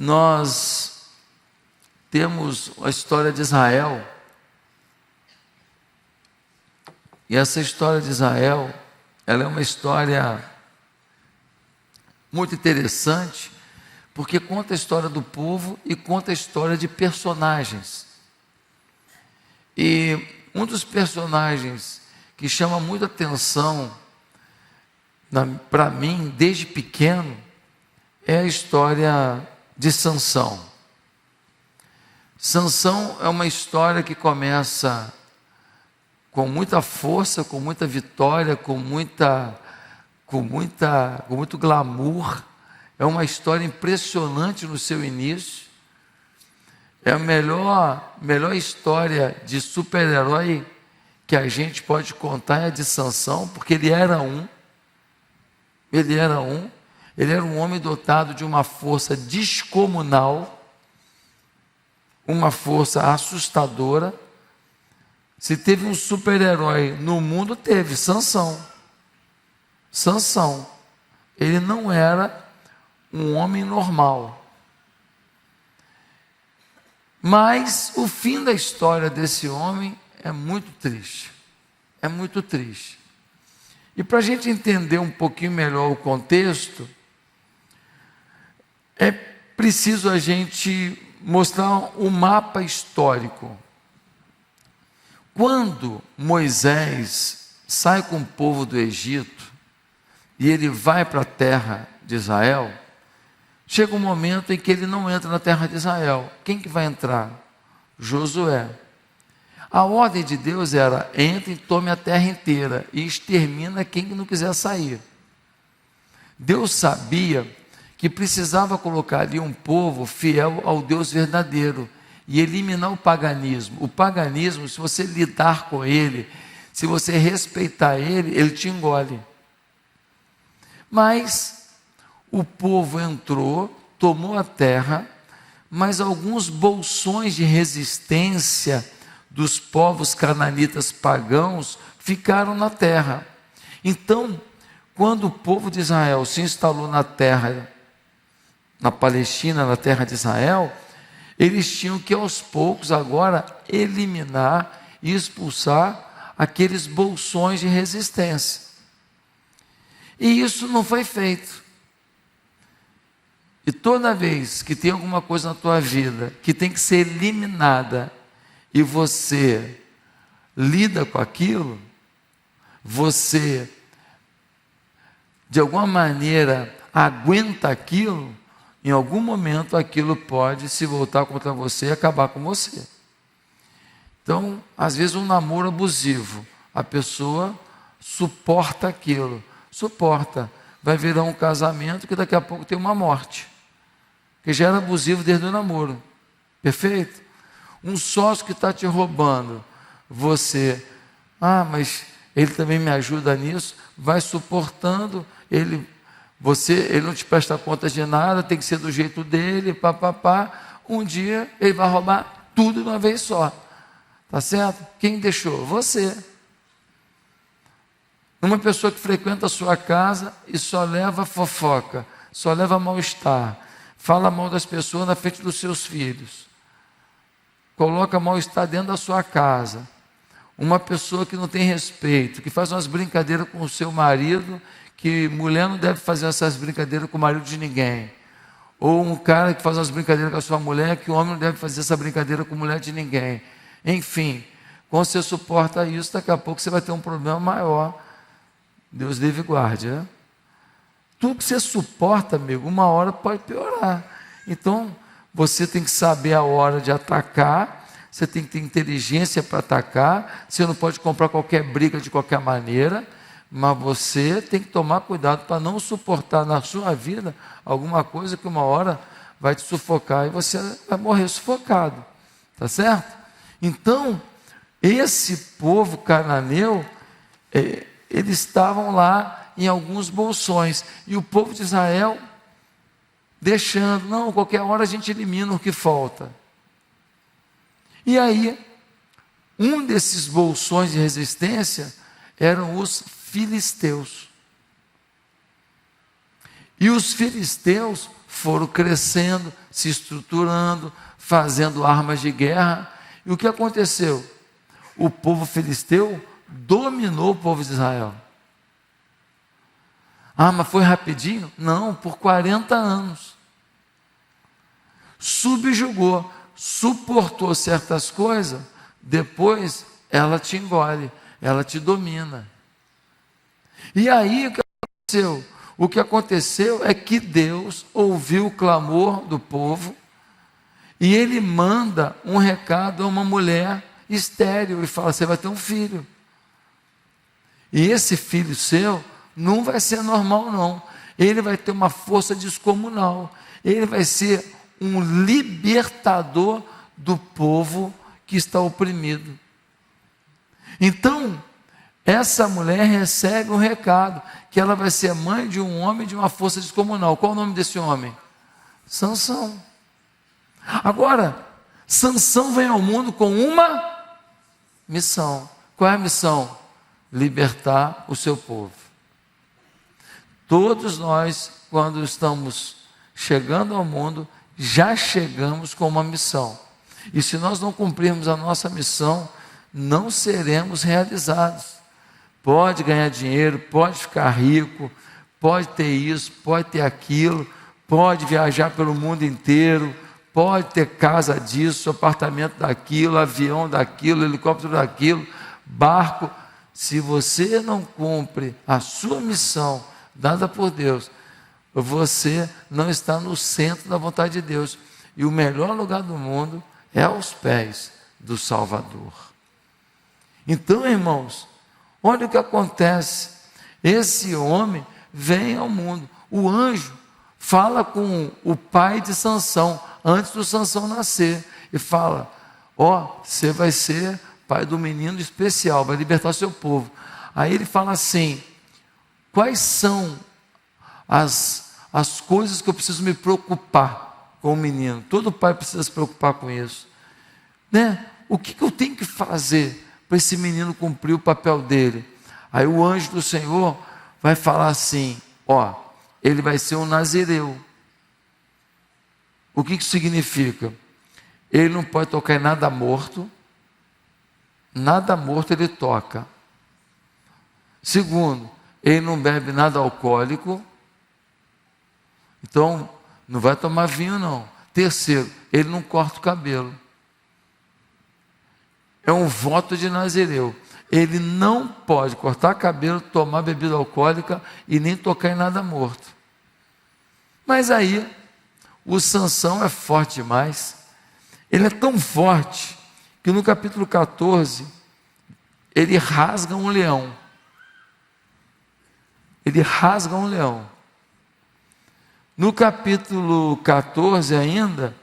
nós temos a história de Israel, e essa história de Israel, ela é uma história muito interessante, porque conta a história do povo e conta a história de personagens. E um dos personagens que chama muita atenção para mim, desde pequeno, é a história de Sansão. Sansão é uma história que começa com muita força, com muita vitória, com muito glamour. É uma história impressionante no seu início. É a melhor história de super-herói que a gente pode contar é a de Sansão, porque ele era um homem dotado de uma força descomunal, uma força assustadora. Se teve um super-herói no mundo, teve Sansão. Ele não era um homem normal. Mas o fim da história desse homem é muito triste. É muito triste. E para a gente entender um pouquinho melhor o contexto, é preciso a gente mostrar o mapa histórico. Quando Moisés sai com o povo do Egito e ele vai para a terra de Israel, chega um momento em que ele não entra na terra de Israel. Quem que vai entrar? Josué. A ordem de Deus era: entre e tome a terra inteira e extermina quem não quiser sair. Deus sabia que precisava colocar ali um povo fiel ao Deus verdadeiro e eliminar o paganismo. O paganismo, se você lidar com ele, se você respeitar ele, ele te engole. Mas o povo entrou, tomou a terra, mas alguns bolsões de resistência dos povos cananitas pagãos ficaram na terra. Então, quando o povo de Israel se instalou na terra, na Palestina, na terra de Israel, eles tinham que aos poucos agora eliminar e expulsar aqueles bolsões de resistência. E isso não foi feito. E toda vez que tem alguma coisa na tua vida que tem que ser eliminada e você lida com aquilo, você de alguma maneira aguenta aquilo, em algum momento aquilo pode se voltar contra você e acabar com você. Então, às vezes um namoro abusivo, a pessoa suporta aquilo, vai virar um casamento que daqui a pouco tem uma morte, que já era abusivo desde o namoro, perfeito? Um sócio que está te roubando, você, mas ele também me ajuda nisso, vai suportando, ele não te presta conta de nada, tem que ser do jeito dele, um dia ele vai roubar tudo de uma vez só, tá certo? Quem deixou? Você. Uma pessoa que frequenta a sua casa e só leva fofoca, só leva mal-estar, fala mal das pessoas na frente dos seus filhos, coloca mal-estar dentro da sua casa. Uma pessoa que não tem respeito, que faz umas brincadeiras com o seu marido, que mulher não deve fazer essas brincadeiras com o marido de ninguém. Ou um cara que faz umas brincadeiras com a sua mulher, que o homem não deve fazer essa brincadeira com a mulher de ninguém. Enfim, quando você suporta isso, daqui a pouco você vai ter um problema maior. Deus livre e guarde, né? Tudo que você suporta, amigo, uma hora pode piorar. Então, você tem que saber a hora de atacar, você tem que ter inteligência para atacar, você não pode comprar qualquer briga de qualquer maneira, mas você tem que tomar cuidado para não suportar na sua vida alguma coisa que uma hora vai te sufocar e você vai morrer sufocado, tá certo? Então, esse povo cananeu, eles estavam lá em alguns bolsões, e o povo de Israel deixando, não, qualquer hora a gente elimina o que falta. E aí, um desses bolsões de resistência eram os filisteus. E os filisteus foram crescendo, se estruturando, fazendo armas de guerra. E o que aconteceu? O povo filisteu dominou o povo de Israel. Ah, mas foi rapidinho? Não, por 40 anos. Subjugou, suportou certas coisas, depois ela te engole, ela te domina. E aí o que aconteceu? O que aconteceu é que Deus ouviu o clamor do povo e Ele manda um recado a uma mulher estéril e fala: você vai ter um filho. E esse filho seu não vai ser normal não, ele vai ter uma força descomunal, ele vai ser um libertador do povo que está oprimido. Então, essa mulher recebe um recado, que ela vai ser mãe de um homem de uma força descomunal. Qual o nome desse homem? Sansão. Agora, Sansão vem ao mundo com uma missão. Qual é a missão? Libertar o seu povo. Todos nós, quando estamos chegando ao mundo, já chegamos com uma missão. E se nós não cumprirmos a nossa missão, não seremos realizados. Pode ganhar dinheiro, pode ficar rico, pode ter isso, pode ter aquilo, pode viajar pelo mundo inteiro, pode ter casa disso, apartamento daquilo, avião daquilo, helicóptero daquilo, barco. Se você não cumpre a sua missão dada por Deus, você não está no centro da vontade de Deus. E o melhor lugar do mundo é aos pés do Salvador. Então, irmãos, olha o que acontece. Esse homem vem ao mundo. O anjo fala com o pai de Sansão, antes do Sansão nascer, e fala: ó, você vai ser pai do menino especial, vai libertar seu povo. Aí ele fala assim: quais são as coisas que eu preciso me preocupar com o menino? Todo pai precisa se preocupar com isso, né? O que eu tenho que fazer para esse menino cumprir o papel dele? Aí o anjo do Senhor vai falar assim: ó, ele vai ser um nazireu. O que isso significa? Ele não pode tocar em nada morto ele toca. Segundo, ele não bebe nada alcoólico, então não vai tomar vinho não. Terceiro, ele não corta o cabelo. É um voto de nazireu. Ele não pode cortar cabelo, tomar bebida alcoólica e nem tocar em nada morto. Mas aí, o Sansão é forte demais. Ele é tão forte que no capítulo 14, ele rasga um leão. Ele rasga um leão. No capítulo 14 ainda,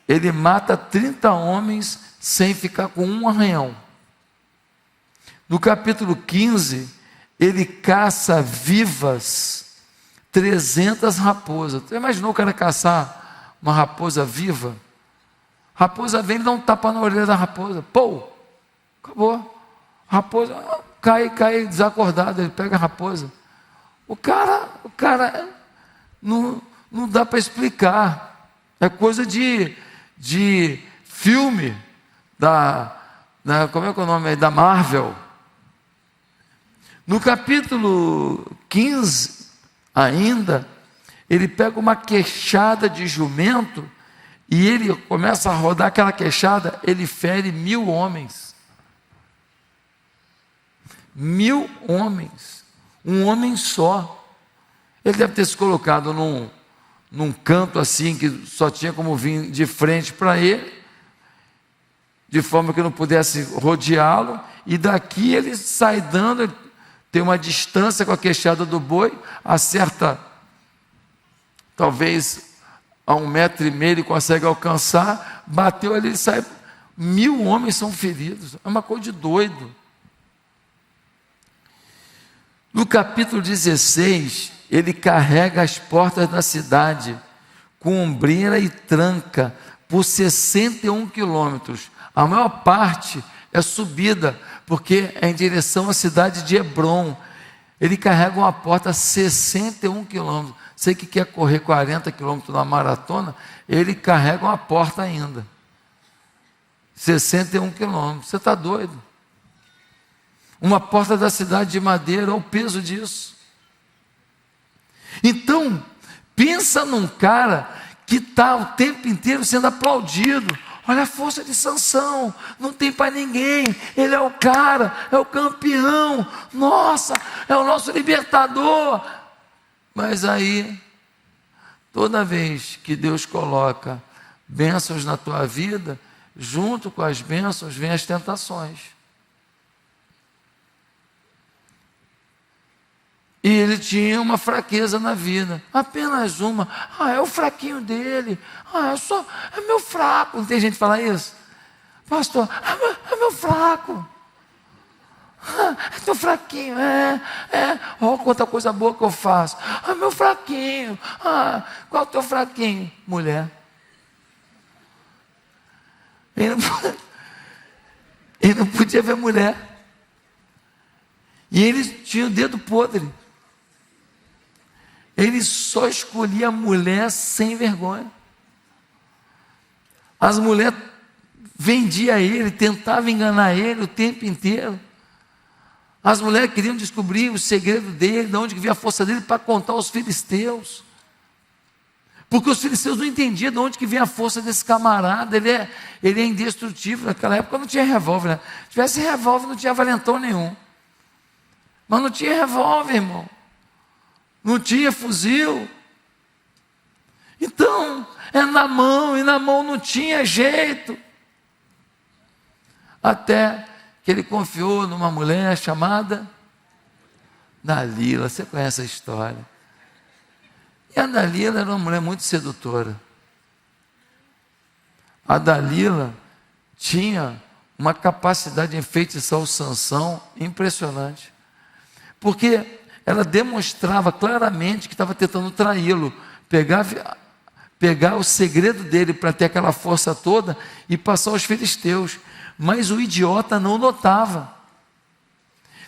ele mata 30 homens sem ficar com um arranhão. No capítulo 15, ele caça vivas 300 raposas. Você imaginou o cara caçar uma raposa viva? Raposa vem e dá um tapa na orelha da raposa. Pô, acabou. Raposa cai desacordado, ele pega a raposa. O cara não dá para explicar. É coisa de filme como é que é o nome aí? Da Marvel. No capítulo 15 ainda, ele pega uma queixada de jumento e ele começa a rodar aquela queixada, ele fere 1000 homens. 1000 homens. Um homem só. Ele deve ter se colocado num canto assim, que só tinha como vir de frente para ele, de forma que não pudesse rodeá-lo, e daqui ele sai dando, ele tem uma distância com a queixada do boi, acerta talvez a 1,5 metro ele consegue alcançar, bateu ali, ele sai, 1000 homens são feridos. É uma coisa de doido. No capítulo 16, ele carrega as portas da cidade com ombreira e tranca por 61 quilômetros. A maior parte é subida, porque é em direção à cidade de Hebrom. Ele carrega uma porta a 61 quilômetros. Você que quer correr 40 quilômetros na maratona, ele carrega uma porta ainda. 61 quilômetros. Você está doido? Uma porta da cidade de Madeira, olha o peso disso. Então, pensa num cara que está o tempo inteiro sendo aplaudido. Olha a força de Sansão, não tem para ninguém, ele é o cara, é o campeão, nossa, é o nosso libertador. Mas aí, toda vez que Deus coloca bênçãos na tua vida, junto com as bênçãos vem as tentações. E ele tinha uma fraqueza na vida, apenas uma. É o fraquinho dele. É meu fraco. Não tem gente que fala isso? Pastor, é meu fraco. É teu fraquinho. Olha quanta coisa boa que eu faço. Meu fraquinho. Qual é o teu fraquinho? Mulher. Ele não podia ver mulher. E ele tinha o dedo podre. Ele só escolhia a mulher sem vergonha. As mulheres vendiam ele, tentavam enganar ele o tempo inteiro. As mulheres queriam descobrir o segredo dele, de onde vinha a força dele, para contar aos filisteus. Porque os filisteus não entendiam de onde que vinha a força desse camarada. Ele é indestrutível. Naquela época não tinha revólver, né? Se tivesse revólver, não tinha valentão nenhum. Mas não tinha revólver, irmão. Não tinha fuzil. Então, é na mão, e na mão não tinha jeito. Até que ele confiou numa mulher chamada Dalila. Você conhece a história. E a Dalila era uma mulher muito sedutora. A Dalila tinha uma capacidade de enfeitiçar o Sansão impressionante. Porque ela demonstrava claramente que estava tentando traí-lo, pegar o segredo dele para ter aquela força toda e passar aos filisteus. Mas o idiota não notava.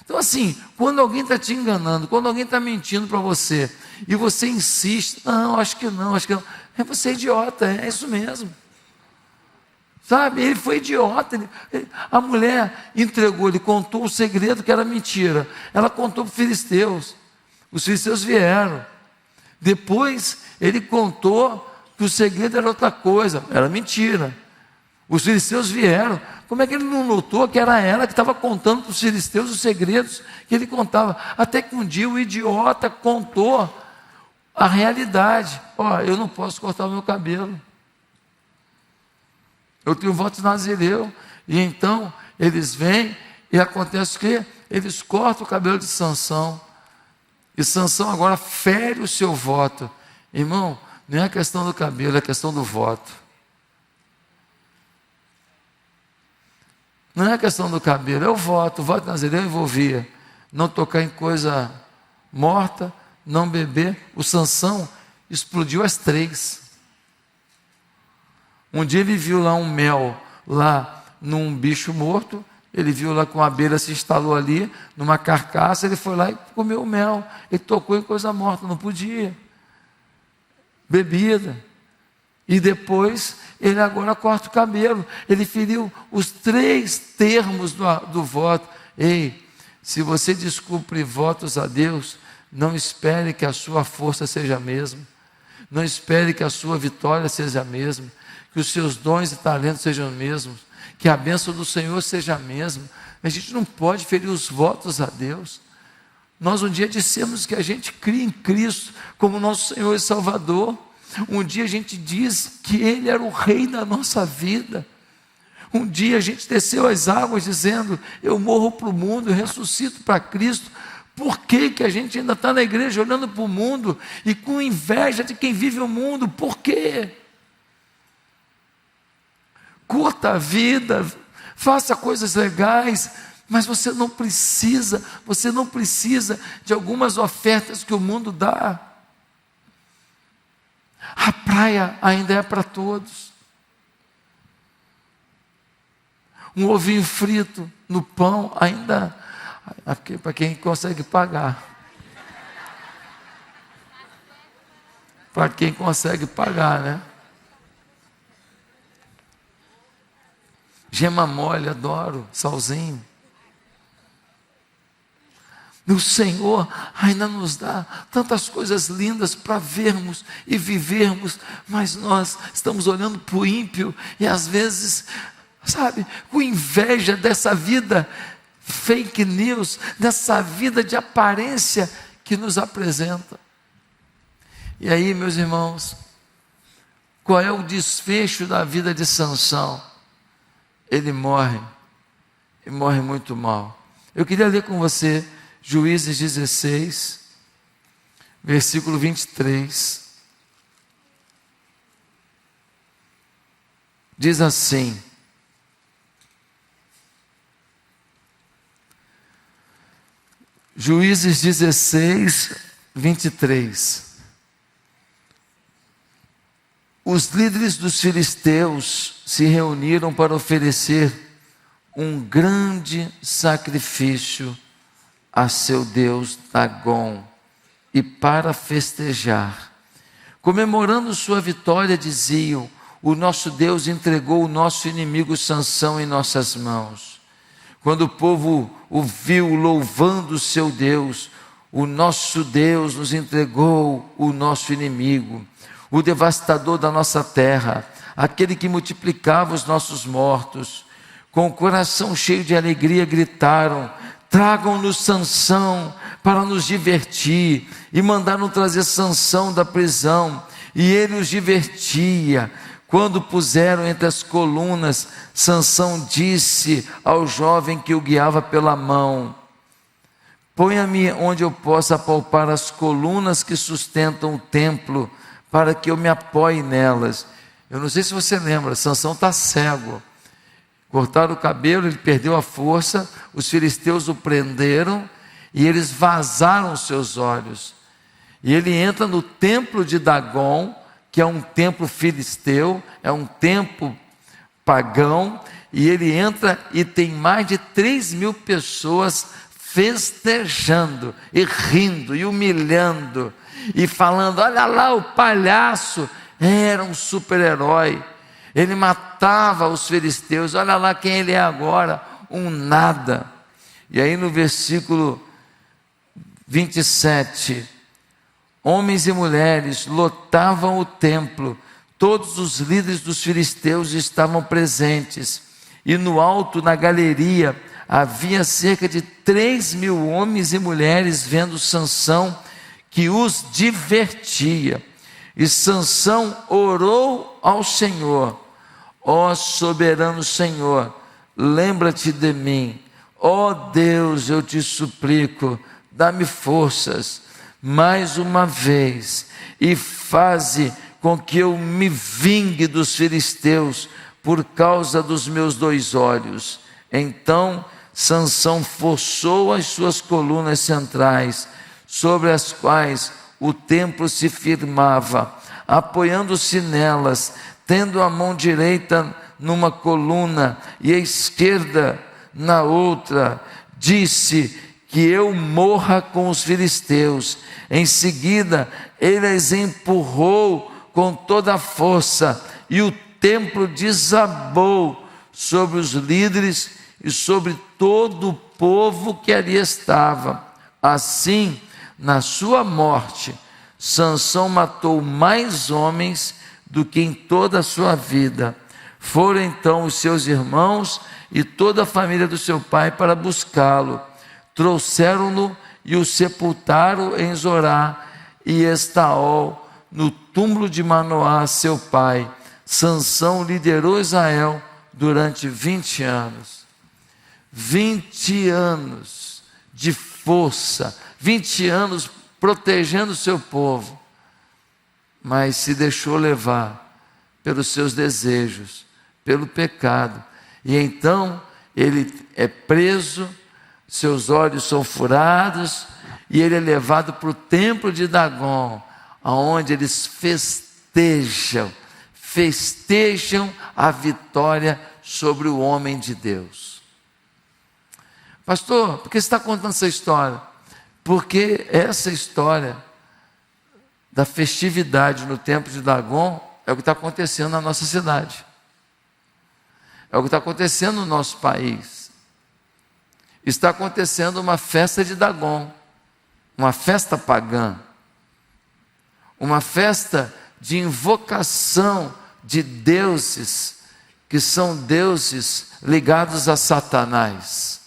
Então assim, quando alguém está te enganando, quando alguém está mentindo para você, e você insiste, acho que não, você é idiota, é isso mesmo. Sabe, ele foi idiota. A mulher entregou, ele contou o segredo que era mentira. Ela contou para os filisteus. Os filisteus vieram. Depois ele contou que o segredo era outra coisa, era mentira. Os filisteus vieram. Como é que ele não notou que era ela que estava contando para os filisteus os segredos que ele contava? Até que um dia o idiota contou a realidade. Eu não posso cortar o meu cabelo. Eu tenho voto de nazireu. E então eles vêm e acontece o quê? Eles cortam o cabelo de Sansão. E Sansão agora fere o seu voto. Irmão, não é a questão do cabelo, é a questão do voto. Não é a questão do cabelo, é o voto. O voto de nazireu envolvia não tocar em coisa morta, não beber. O Sansão explodiu as 3. Um dia ele viu lá um mel, lá num bicho morto, ele viu lá que uma abelha se instalou ali, numa carcaça, ele foi lá e comeu o mel, ele tocou em coisa morta, não podia, bebida, e depois ele agora corta o cabelo, ele feriu os 3 termos do voto. Ei, se você descumpre votos a Deus, não espere que a sua força seja a mesma, não espere que a sua vitória seja a mesma, que os seus dons e talentos sejam os mesmos, que a bênção do Senhor seja a mesma. A gente não pode ferir os votos a Deus. Nós um dia dissemos que a gente cria em Cristo como nosso Senhor e Salvador. Um dia a gente diz que Ele era o Rei da nossa vida. Um dia a gente desceu as águas dizendo, eu morro para o mundo, eu ressuscito para Cristo. Por que que a gente ainda está na igreja olhando para o mundo e com inveja de quem vive o mundo? Por quê? Curta a vida, faça coisas legais, mas você não precisa de algumas ofertas que o mundo dá. A praia ainda é para todos. Um ovinho frito no pão ainda é para quem consegue pagar. para quem consegue pagar, né? Gema mole, adoro, salzinho. O Senhor ainda nos dá tantas coisas lindas para vermos e vivermos, mas nós estamos olhando para o ímpio e às vezes, sabe, com inveja dessa vida fake news, dessa vida de aparência que nos apresenta. E aí, meus irmãos, qual é o desfecho da vida de Sansão? Ele morre, e morre muito mal. Eu queria ler com você Juízes 16, versículo 23. Diz assim: Juízes 16, 23. Os líderes dos filisteus se reuniram para oferecer um grande sacrifício a seu deus Dagom e para festejar. Comemorando sua vitória, diziam: o nosso Deus entregou o nosso inimigo Sansão em nossas mãos. Quando o povo o viu louvando o seu Deus, o nosso Deus nos entregou o nosso inimigo, o devastador da nossa terra, aquele que multiplicava os nossos mortos. Com o coração cheio de alegria gritaram: tragam-nos Sansão para nos divertir. E mandaram trazer Sansão da prisão, e ele os divertia. Quando puseram entre as colunas, Sansão disse ao jovem que o guiava pela mão: ponha-me onde eu possa apalpar as colunas que sustentam o templo, para que eu me apoie nelas. Eu não sei se você lembra, Sansão está cego. Cortaram o cabelo, ele perdeu a força, os filisteus o prenderam e eles vazaram os seus olhos. E ele entra no templo de Dagom, que é um templo filisteu, é um templo pagão, e ele entra e tem mais de 3.000 pessoas festejando, e rindo, e humilhando, e falando: olha lá o palhaço, era um super-herói. Ele matava os filisteus, olha lá quem ele é agora, um nada. E aí no versículo 27, homens e mulheres lotavam o templo, todos os líderes dos filisteus estavam presentes, e no alto, na galeria, havia cerca de 3.000 homens e mulheres vendo Sansão, que os divertia. E Sansão orou ao Senhor: ó soberano Senhor, lembra-te de mim. Ó Deus, eu te suplico, dá-me forças mais uma vez e faze com que eu me vingue dos filisteus por causa dos meus 2 olhos. Então Sansão forçou as suas colunas centrais, sobre as quais o templo se firmava, apoiando-se nelas, tendo a mão direita numa coluna e a esquerda na outra, disse: que eu morra com os filisteus. Em seguida, ele as empurrou com toda a força, e o templo desabou sobre os líderes e sobre todo o povo que ali estava. Assim, na sua morte, Sansão matou mais homens do que em toda a sua vida. Foram então os seus irmãos e toda a família do seu pai para buscá-lo. Trouxeram-no e o sepultaram em Zorá e Estaol, no túmulo de Manoá, seu pai. Sansão liderou Israel durante 20 anos. 20 anos de força, 20 anos protegendo o seu povo, mas se deixou levar pelos seus desejos, pelo pecado, e então ele é preso, seus olhos são furados, e ele é levado para o templo de Dagom, aonde eles festejam a vitória sobre o homem de Deus. Pastor, por que você está contando essa história? Porque essa história da festividade no templo de Dagon é o que está acontecendo na nossa cidade. É o que está acontecendo no nosso país. Está acontecendo uma festa de Dagon, uma festa pagã, uma festa de invocação de deuses que são deuses ligados a Satanás.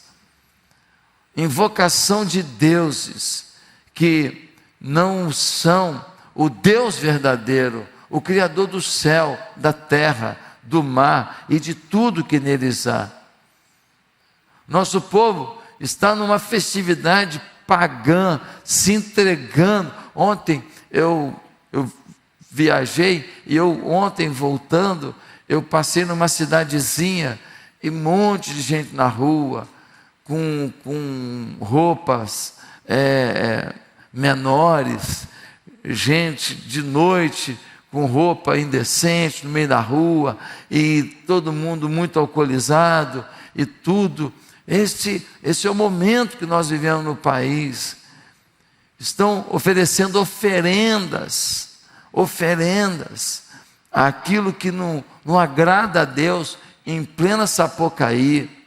Invocação de deuses que não são o Deus verdadeiro, o Criador do céu, da terra, do mar e de tudo que neles há. Nosso povo está numa festividade pagã, se entregando. Ontem eu viajei e ontem voltando, eu passei numa cidadezinha e um monte de gente na rua, com roupas menores, gente de noite com roupa indecente no meio da rua, e todo mundo muito alcoolizado e tudo. Esse é o momento que nós vivemos no país. Estão oferecendo oferendas àquilo que não agrada a Deus em plena Sapucaí.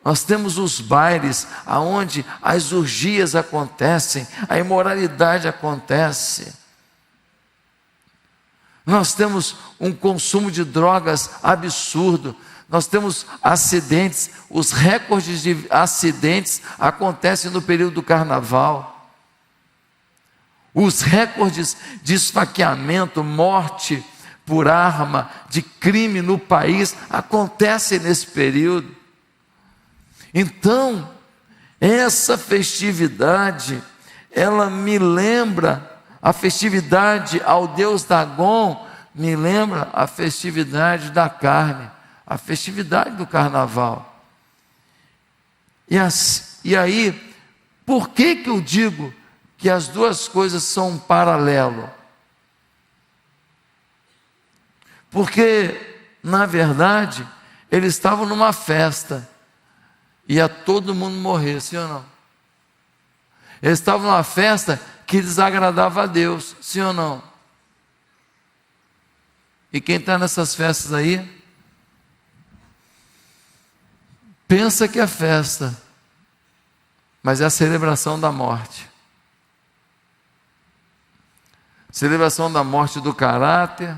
Nós temos os bailes aonde as orgias acontecem, a imoralidade acontece. Nós temos um consumo de drogas absurdo. Nós temos acidentes, os recordes de acidentes acontecem no período do carnaval. Os recordes de esfaqueamento, morte por arma, de crime no país acontecem nesse período. Então, essa festividade, ela me lembra, a festividade ao Deus Dagon, me lembra a festividade da carne, a festividade do carnaval. E aí, por que eu digo que as duas coisas são um paralelo? Porque, na verdade, eles estavam numa festa, ia todo mundo morrer, sim ou não? Eles estavam numa festa que desagradava a Deus, sim ou não? E quem está nessas festas aí, pensa que é festa, mas é a celebração da morte. Celebração da morte do caráter,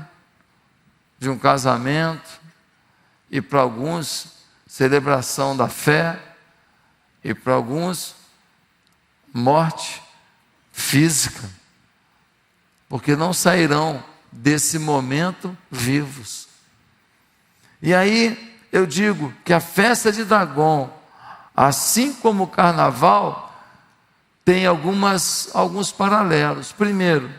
de um casamento, e para alguns, celebração da fé, e para alguns, morte física, porque não sairão desse momento vivos. E aí eu digo que a festa de Dagon, assim como o carnaval, tem alguns paralelos. Primeiro,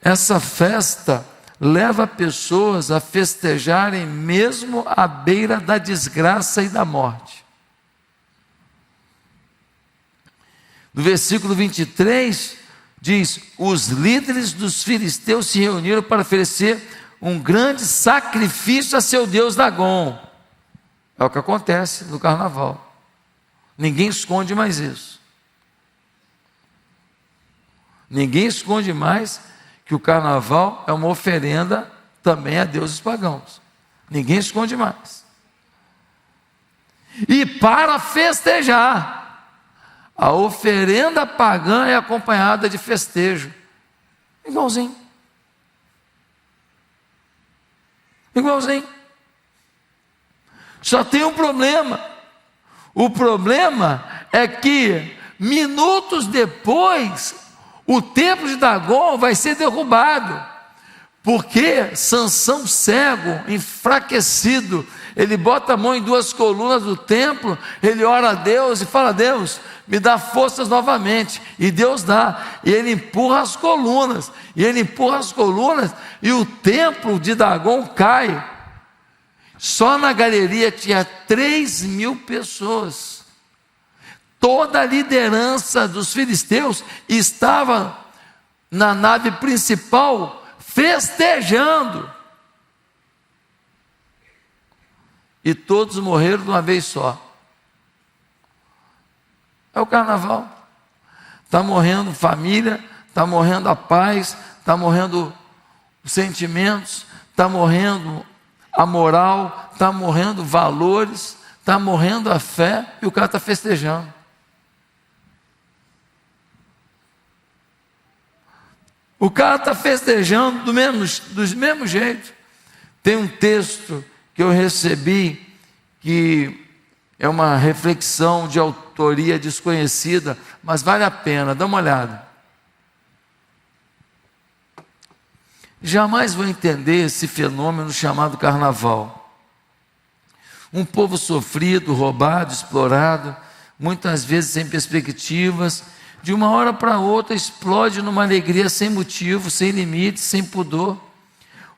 essa festa leva pessoas a festejarem mesmo à beira da desgraça e da morte. No versículo 23, diz: os líderes dos filisteus se reuniram para oferecer um grande sacrifício a seu Deus Dagon. É o que acontece no carnaval. Ninguém esconde mais isso. Ninguém esconde mais que o carnaval é uma oferenda também a deuses pagãos. Ninguém esconde mais. E para festejar, a oferenda pagã é acompanhada de festejo. Igualzinho. Igualzinho. Só tem um problema. O problema é que minutos depois o templo de Dagon vai ser derrubado, porque Sansão, cego, enfraquecido, ele bota a mão em duas colunas do templo, ele ora a Deus e fala: Deus, me dá forças novamente, e Deus dá, e ele empurra as colunas, e o templo de Dagon cai. Só na galeria tinha 3.000 pessoas. Toda a liderança dos filisteus estava na nave principal festejando. E todos morreram de uma vez só. É o carnaval. Está morrendo família, está morrendo a paz, está morrendo os sentimentos, está morrendo a moral, está morrendo valores, está morrendo a fé, e o cara está festejando. O cara está festejando do mesmo jeito. Tem um texto que eu recebi, que é uma reflexão de autoria desconhecida, mas vale a pena, dá uma olhada. Jamais vou entender esse fenômeno chamado carnaval. Um povo sofrido, roubado, explorado, muitas vezes sem perspectivas, de uma hora para outra explode numa alegria sem motivo, sem limite, sem pudor.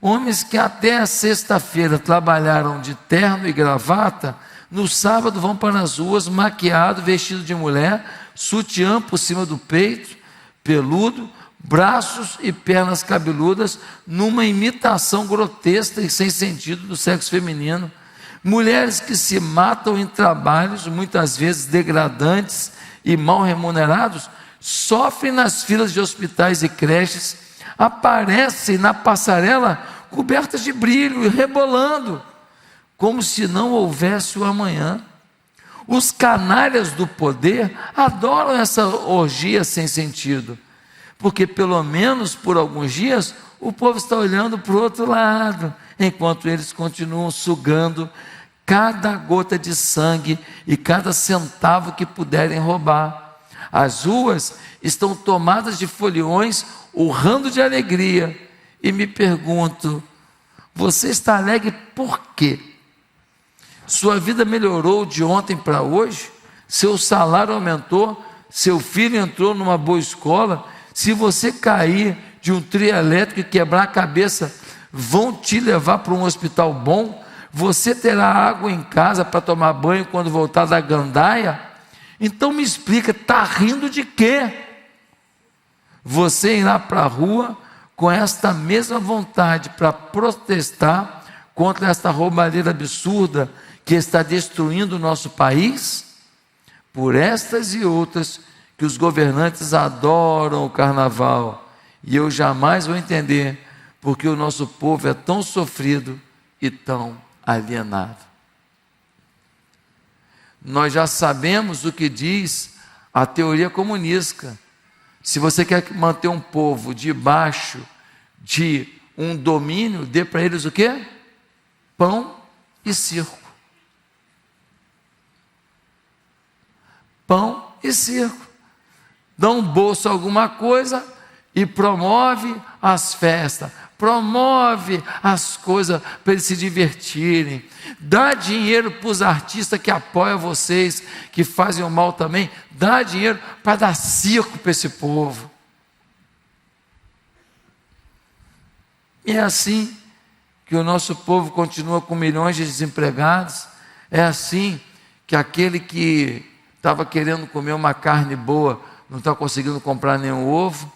Homens que até a sexta-feira trabalharam de terno e gravata, no sábado vão para as ruas maquiado, vestido de mulher, sutiã por cima do peito, peludo, braços e pernas cabeludas, numa imitação grotesca e sem sentido do sexo feminino. Mulheres que se matam em trabalhos, muitas vezes degradantes e mal remunerados, sofrem nas filas de hospitais e creches, aparecem na passarela cobertas de brilho e rebolando, como se não houvesse o amanhã. Os canalhas do poder adoram essa orgia sem sentido, porque pelo menos por alguns dias o povo está olhando para o outro lado, enquanto eles continuam sugando cada gota de sangue e cada centavo que puderem roubar. As ruas estão tomadas de foliões urrando de alegria, e me pergunto: você está alegre por quê? Sua vida melhorou de ontem para hoje? Seu salário aumentou? Seu filho entrou numa boa escola? Se você cair de um trio elétrico e quebrar a cabeça, vão te levar para um hospital bom? Você terá água em casa para tomar banho quando voltar da gandaia? Então me explica, está rindo de quê? Você irá para a rua com esta mesma vontade para protestar contra esta roubalheira absurda que está destruindo o nosso país? Por estas e outras que os governantes adoram o carnaval, e eu jamais vou entender porque o nosso povo é tão sofrido e tão alienado. Nós já sabemos o que diz a teoria comunista. Se você quer manter um povo debaixo de um domínio, dê para eles o quê? Pão e circo. Pão e circo. Dá um bolso alguma coisa e promove as festas, promove as coisas para eles se divertirem, dá dinheiro para os artistas que apoiam vocês, que fazem o mal também, dá dinheiro para dar circo para esse povo. E é assim que o nosso povo continua com milhões de desempregados, é assim que aquele que estava querendo comer uma carne boa, não está conseguindo comprar nenhum ovo.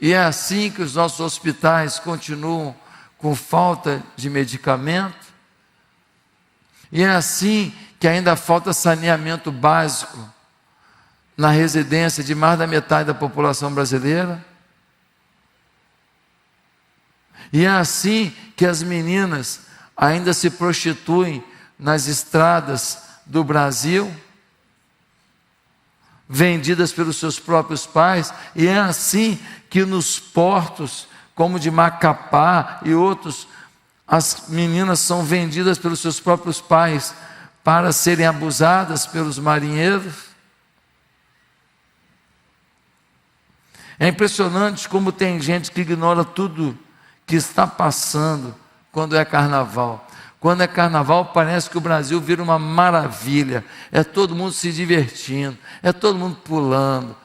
E é assim que os nossos hospitais continuam com falta de medicamento. E é assim que ainda falta saneamento básico na residência de mais da metade da população brasileira. E é assim que as meninas ainda se prostituem nas estradas do Brasil, vendidas pelos seus próprios pais. E é assim que nos portos, como de Macapá e outros, as meninas são vendidas pelos seus próprios pais para serem abusadas pelos marinheiros. É impressionante como tem gente que ignora tudo que está passando quando é carnaval. Quando é carnaval, parece que o Brasil vira uma maravilha, é todo mundo se divertindo, é todo mundo pulando.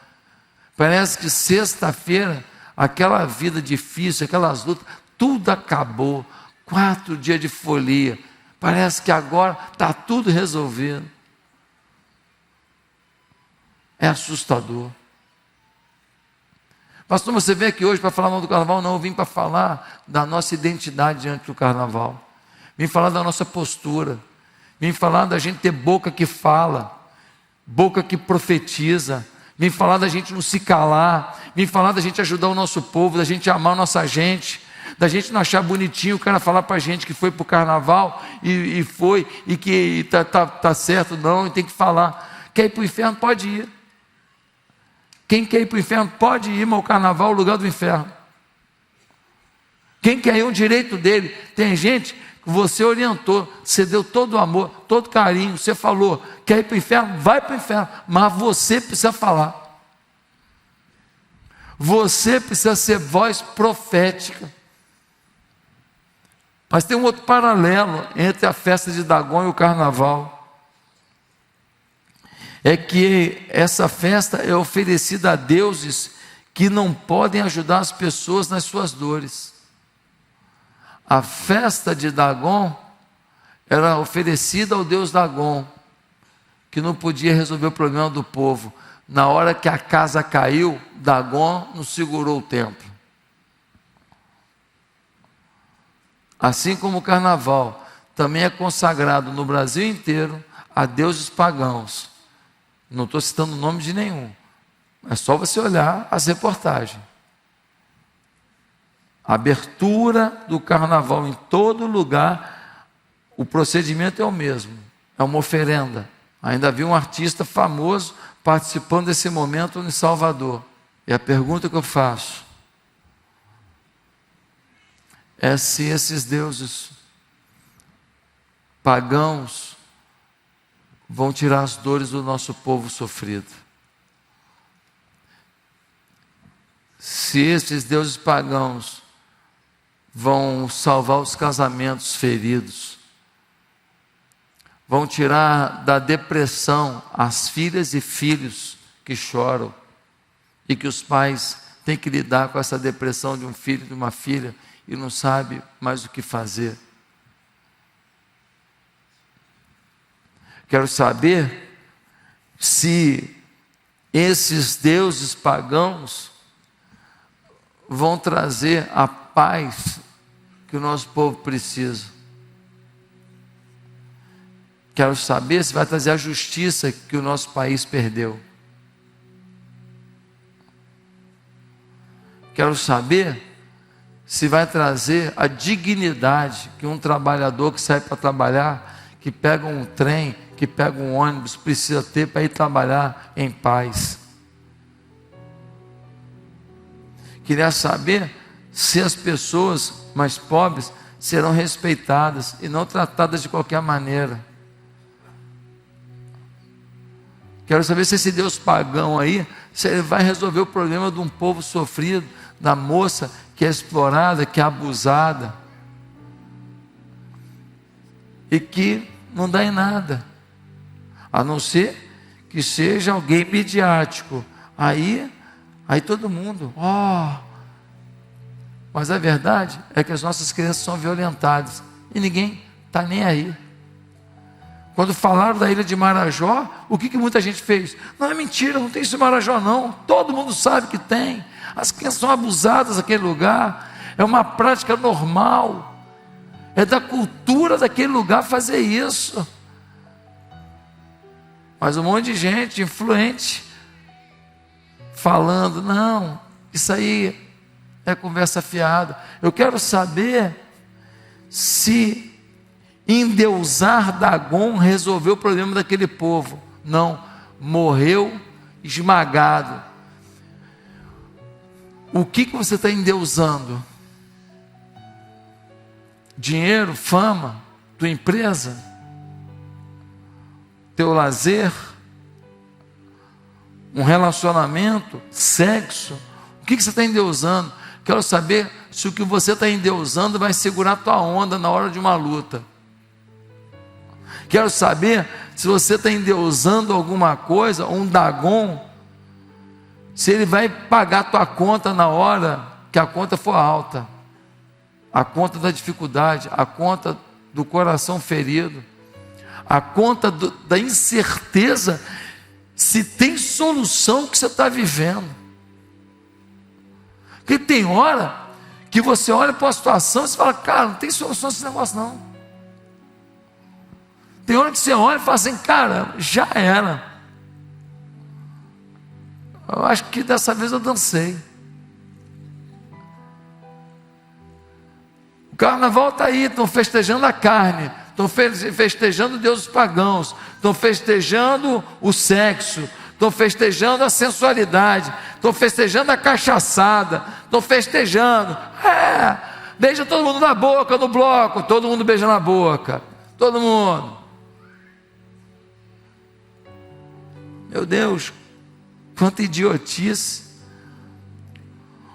Parece que sexta-feira, aquela vida difícil, aquelas lutas, tudo acabou. 4 dias de folia, parece que agora está tudo resolvido. É assustador. Pastor, você veio aqui hoje para falar mal do carnaval? Não, eu vim para falar da nossa identidade diante do carnaval. Vim falar da nossa postura. Vim falar da gente ter boca que fala, boca que profetiza, vem falar da gente não se calar, vem falar da gente ajudar o nosso povo, da gente amar a nossa gente, da gente não achar bonitinho o cara falar para a gente que foi para o carnaval e foi, e que tá certo, não, e tem que falar. Quer ir para o inferno? Pode ir. Quem quer ir para o inferno pode ir, mas o carnaval é o lugar do inferno. Quem quer ir é um direito dele. Tem gente que você orientou, você deu todo o amor, todo o carinho, você falou, quer ir para o inferno? Vai para o inferno, mas você precisa falar. Você precisa ser voz profética. Mas tem um outro paralelo entre a festa de Dagon e o carnaval. É que essa festa é oferecida a deuses que não podem ajudar as pessoas nas suas dores. A festa de Dagon era oferecida ao deus Dagon, que não podia resolver o problema do povo. Na hora que a casa caiu, Dagon não segurou o templo. Assim como o carnaval também é consagrado no Brasil inteiro a deuses pagãos. Não estou citando o nome de nenhum. É só você olhar as reportagens. A abertura do carnaval em todo lugar, o procedimento é o mesmo. É uma oferenda. Ainda havia um artista famoso participando desse momento em Salvador. E a pergunta que eu faço é se esses deuses pagãos vão tirar as dores do nosso povo sofrido. Se esses deuses pagãos vão salvar os casamentos feridos, vão tirar da depressão as filhas e filhos que choram e que os pais têm que lidar com essa depressão de um filho e de uma filha e não sabe mais o que fazer. Quero saber se esses deuses pagãos vão trazer a paz que o nosso povo precisa. Quero saber se vai trazer a justiça que o nosso país perdeu. Quero saber se vai trazer a dignidade que um trabalhador que sai para trabalhar, que pega um trem, que pega um ônibus, precisa ter para ir trabalhar em paz. Queria saber se as pessoas mais pobres serão respeitadas e não tratadas de qualquer maneira. Quero saber se esse Deus pagão aí, se ele vai resolver o problema de um povo sofrido, da moça que é explorada, que é abusada e que não dá em nada, a não ser que seja alguém midiático. Aí todo mundo, mas a verdade é que as nossas crianças são violentadas e ninguém está nem aí. Quando falaram da ilha de Marajó, o que muita gente fez? Não, é mentira, não tem isso em Marajó não, todo mundo sabe que tem. As crianças são abusadas naquele lugar, é uma prática normal, é da cultura daquele lugar fazer isso. Mas um monte de gente influente falando, não, isso aí é conversa fiada. Eu quero saber se endeusar Dagon resolveu o problema daquele povo. Não, morreu esmagado. O que você está endeusando? Dinheiro, fama, tua empresa, teu lazer, um relacionamento, sexo? O que você está endeusando? Quero saber se o que você está endeusando vai segurar tua onda na hora de uma luta. Quero saber se você está endeusando alguma coisa, um Dagon, se ele vai pagar tua conta na hora que a conta for alta, a conta da dificuldade, a conta do coração ferido, a conta da incerteza, se tem solução que você está vivendo. Porque tem hora que você olha para a situação e você fala, cara, não tem solução esse negócio não. Tem hora que você olha e fala assim, cara, já era. Eu acho que dessa vez eu dancei. O carnaval está aí, estão festejando a carne, estão festejando deuses pagãos, estão festejando o sexo, estão festejando a sensualidade, estão festejando a cachaçada, estão festejando. Beija todo mundo na boca no bloco, todo mundo beija na boca, todo mundo. Meu Deus, quanta idiotice.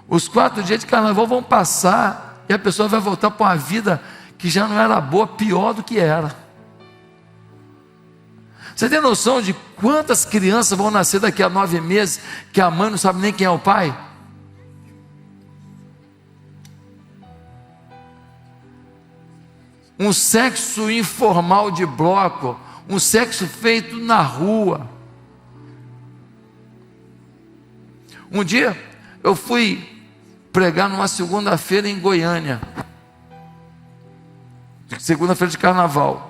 Os 4 dias de carnaval vão passar e a pessoa vai voltar para uma vida que já não era boa, pior do que era. Você tem noção de quantas crianças vão nascer daqui a 9 meses que a mãe não sabe nem quem é o pai? Um sexo informal de bloco, um sexo feito na rua. Um dia eu fui pregar numa segunda-feira em Goiânia, segunda-feira de carnaval.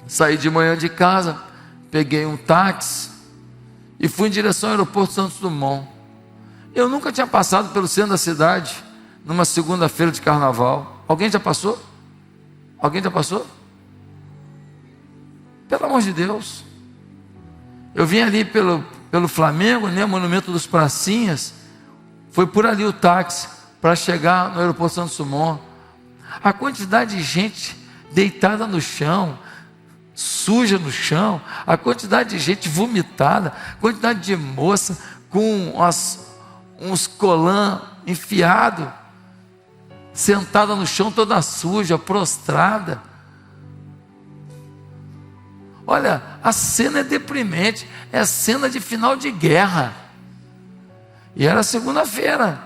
Saí de manhã de casa, peguei um táxi e fui em direção ao aeroporto Santos Dumont. Eu nunca tinha passado pelo centro da cidade numa segunda-feira de carnaval. Alguém já passou? Alguém já passou? Pelo amor de Deus. Eu vim ali pelo Flamengo, né, Monumento dos Pracinhas. Foi por ali o táxi para chegar no aeroporto Santos Dumont. A quantidade de gente deitada no chão, suja no chão, a quantidade de gente vomitada, a quantidade de moça com uns colã enfiado, sentada no chão toda suja, prostrada. Olha, a cena é deprimente, é cena de final de guerra. E era segunda-feira,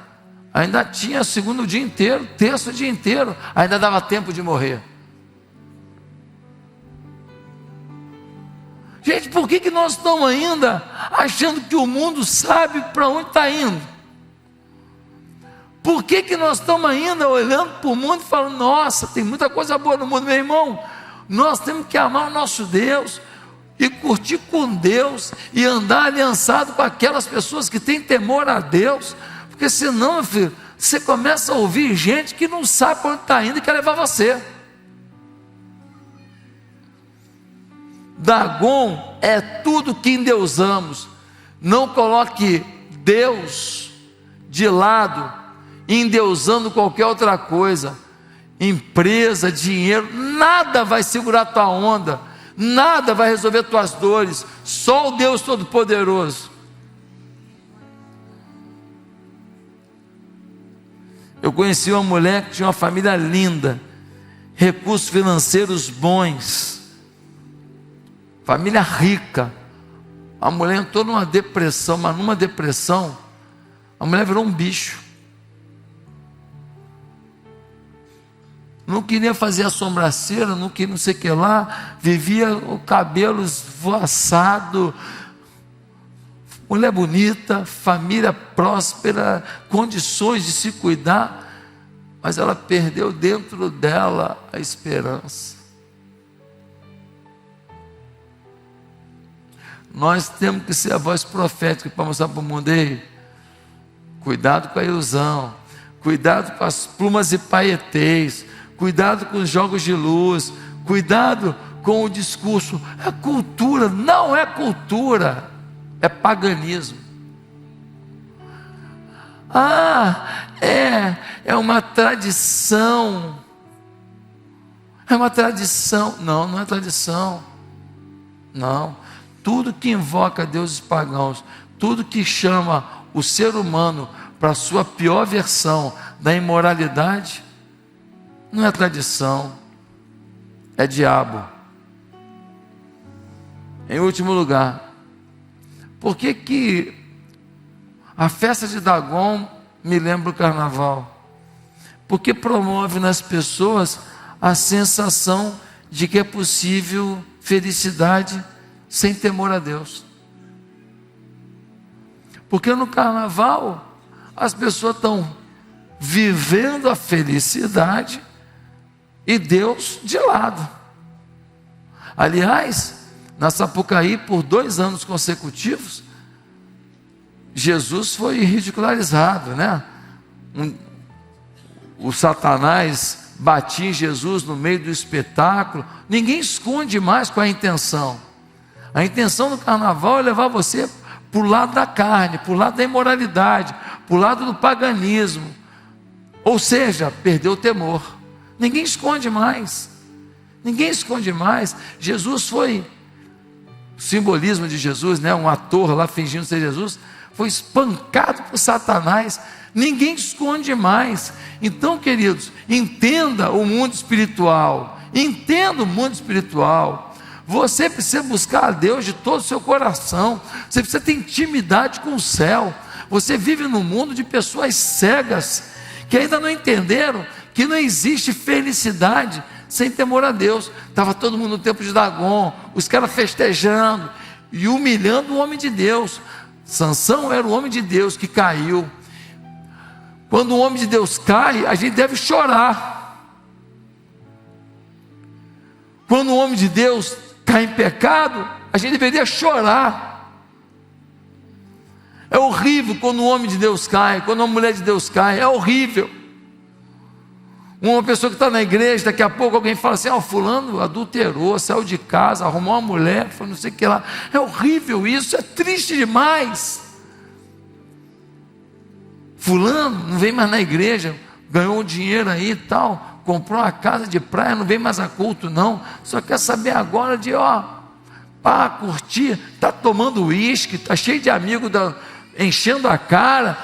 ainda tinha segundo dia inteiro, terço dia inteiro, ainda dava tempo de morrer. Gente, por que nós estamos ainda achando que o mundo sabe para onde está indo? Por que nós estamos ainda olhando para o mundo e falando, nossa, tem muita coisa boa no mundo, meu irmão? Nós temos que amar o nosso Deus e curtir com Deus e andar aliançado com aquelas pessoas que têm temor a Deus, porque senão, meu filho, você começa a ouvir gente que não sabe para onde está indo e quer levar você. Dagon é tudo que endeusamos. Não coloque Deus de lado, endeusando qualquer outra coisa. Empresa, dinheiro, nada vai segurar tua onda, nada vai resolver tuas dores, só o Deus Todo-Poderoso. Eu conheci uma mulher que tinha uma família linda, recursos financeiros bons, família rica. A mulher entrou numa depressão, mas numa depressão, a mulher virou um bicho. Não queria fazer a sobrancelha, não queria não sei o que lá, vivia o cabelo esvoaçado, mulher bonita, família próspera, condições de se cuidar, mas ela perdeu dentro dela a esperança. Nós temos que ser a voz profética para mostrar para o mundo, ei, cuidado com a ilusão, cuidado com as plumas e paetês, cuidado com os jogos de luz, cuidado com o discurso. É cultura, não é cultura, é paganismo. É uma tradição. É uma tradição. Não, não é tradição. Não. Tudo que invoca deuses pagãos, tudo que chama o ser humano para a sua pior versão da imoralidade, não é tradição, é diabo. Em último lugar, por que a festa de Dagon me lembra o carnaval? Porque promove nas pessoas a sensação de que é possível felicidade sem temor a Deus. Porque no carnaval as pessoas estão vivendo a felicidade e Deus de lado. Aliás, na Sapucaí, por 2 anos consecutivos, Jesus foi ridicularizado, né? O Satanás batia em Jesus no meio do espetáculo. Ninguém esconde mais qual é a intenção. A intenção do carnaval é levar você para o lado da carne, para o lado da imoralidade, para o lado do paganismo. Ou seja, perdeu o temor. Ninguém esconde mais. Ninguém esconde mais. Jesus foi, o simbolismo de Jesus, né? Um ator lá fingindo ser Jesus, foi espancado por Satanás. Ninguém esconde mais. Então, queridos, entenda o mundo espiritual. Entenda o mundo espiritual. Você precisa buscar a Deus de todo o seu coração. Você precisa ter intimidade com o céu. Você vive num mundo de pessoas cegas, que ainda não entenderam que não existe felicidade sem temor a Deus. Estava todo mundo no tempo de Dagon, os caras festejando e humilhando o homem de Deus. Sansão era o homem de Deus que caiu. Quando o homem de Deus cai, a gente deve chorar. Quando o homem de Deus cai em pecado, a gente deveria chorar. É horrível quando um homem de Deus cai, quando uma mulher de Deus cai, é horrível. Uma pessoa que está na igreja, daqui a pouco alguém fala assim: fulano adulterou, saiu de casa, arrumou uma mulher, foi não sei o que lá. É horrível isso, é triste demais. Fulano não vem mais na igreja, ganhou um dinheiro aí e tal, comprou uma casa de praia, não vem mais a culto não, só quer saber agora de para curtir, está tomando uísque, está cheio de amigos enchendo a cara.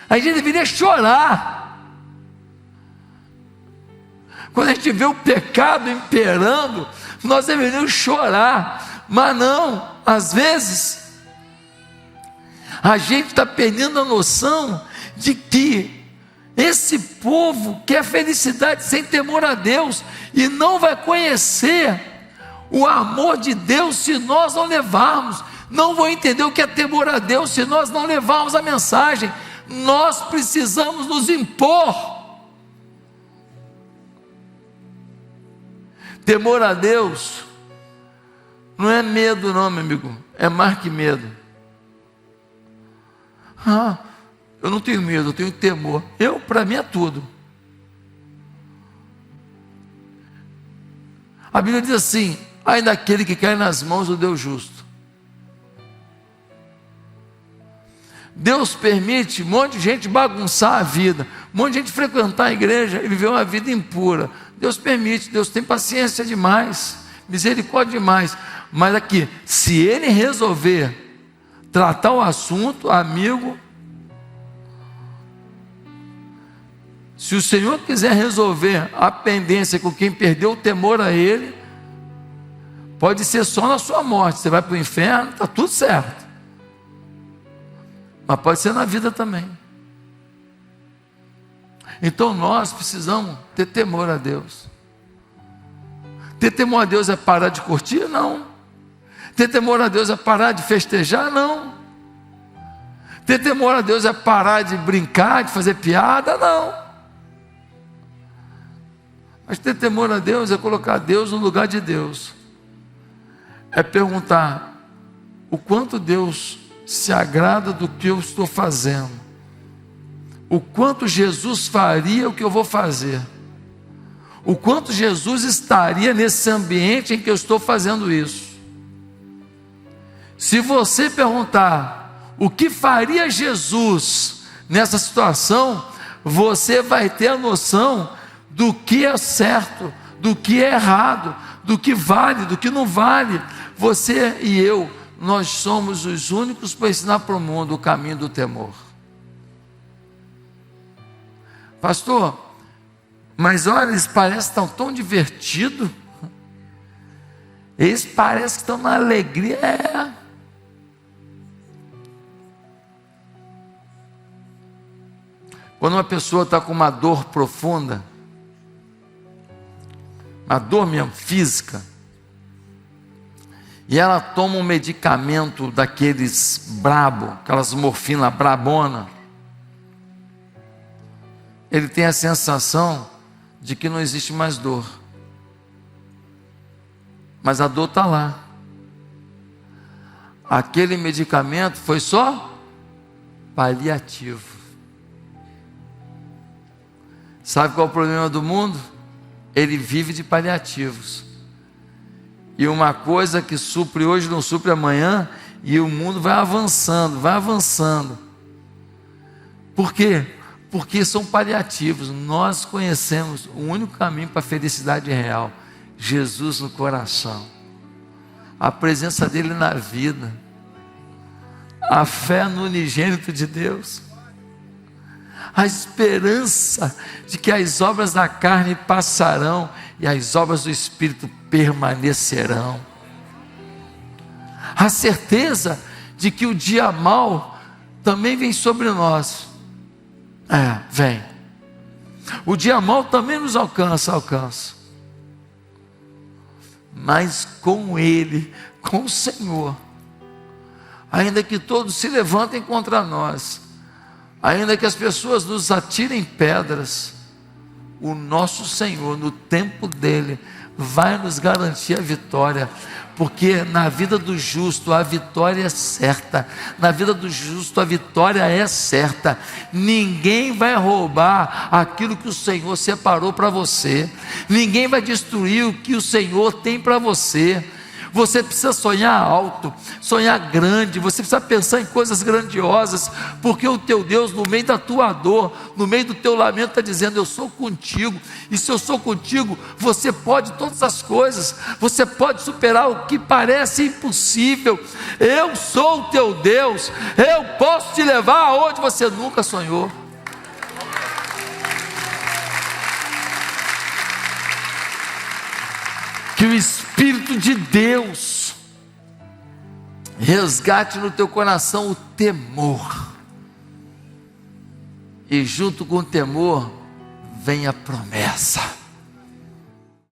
A gente deveria chorar quando a gente vê o pecado imperando. Nós deveríamos chorar, mas não, às vezes a gente está perdendo a noção de que esse povo quer felicidade sem temor a Deus, e não vai conhecer o amor de Deus se nós não levarmos. Não vão entender o que é temor a Deus se nós não levarmos a mensagem. Nós precisamos nos impor. Temor a Deus não é medo não, meu amigo, é mais que medo. Eu não tenho medo, eu tenho temor. Para mim é tudo. A Bíblia diz assim: ai daquele que cai nas mãos do Deus justo. Deus permite um monte de gente bagunçar a vida, um monte de gente frequentar a igreja e viver uma vida impura. Deus permite, Deus tem paciência demais, misericórdia demais. Mas aqui, se Ele resolver tratar o assunto, amigo, se o Senhor quiser resolver a pendência com quem perdeu o temor a Ele, pode ser só na sua morte. Você vai para o inferno, está tudo certo. Mas pode ser na vida também. Então nós precisamos ter temor a Deus. Ter temor a Deus é parar de curtir? Não. Ter temor a Deus é parar de festejar? Não. Ter temor a Deus é parar de brincar, de fazer piada? Não. Mas ter temor a Deus é colocar Deus no lugar de Deus. É perguntar o quanto Deus se agrada do que eu estou fazendo. O quanto Jesus faria o que eu vou fazer. O quanto Jesus estaria nesse ambiente em que eu estou fazendo isso. Se você perguntar o que faria Jesus nessa situação, você vai ter a noção do que é certo, do que é errado, do que vale, do que não vale. Você e eu, nós somos os únicos para ensinar para o mundo o caminho do temor. Pastor, mas olha, eles parecem que estão tão divertidos, eles parecem que estão na alegria. Quando uma pessoa está com uma dor profunda, uma dor mesmo, física, e ela toma um medicamento daqueles brabo, aquelas morfina brabona, ele tem a sensação de que não existe mais dor, mas a dor está lá. Aquele medicamento foi só paliativo. Sabe qual é o problema do mundo? Ele vive de paliativos. E uma coisa que supre hoje não supre amanhã, e o mundo vai avançando, vai avançando. Por quê? Porque são paliativos. Nós conhecemos o único caminho para a felicidade real: Jesus no coração, a presença dele na vida, a fé no unigênito de Deus, a esperança de que as obras da carne passarão e as obras do Espírito permanecerão, a certeza de que o dia mau também vem sobre nós. Vem. O dia mau também nos alcança. Mas com Ele, com o Senhor, ainda que todos se levantem contra nós, ainda que as pessoas nos atirem pedras, o nosso Senhor, no tempo dele, vai nos garantir a vitória. Porque na vida do justo a vitória é certa. Na vida do justo a vitória é certa. Ninguém vai roubar aquilo que o Senhor separou para você. Ninguém vai destruir o que o Senhor tem para você. Você precisa sonhar alto, sonhar grande, você precisa pensar em coisas grandiosas, porque o teu Deus, no meio da tua dor, no meio do teu lamento, está dizendo: eu sou contigo, e se eu sou contigo, você pode todas as coisas, você pode superar o que parece impossível. Eu sou o teu Deus, eu posso te levar aonde você nunca sonhou. Que o Espírito de Deus resgate no teu coração o temor, e junto com o temor vem a promessa.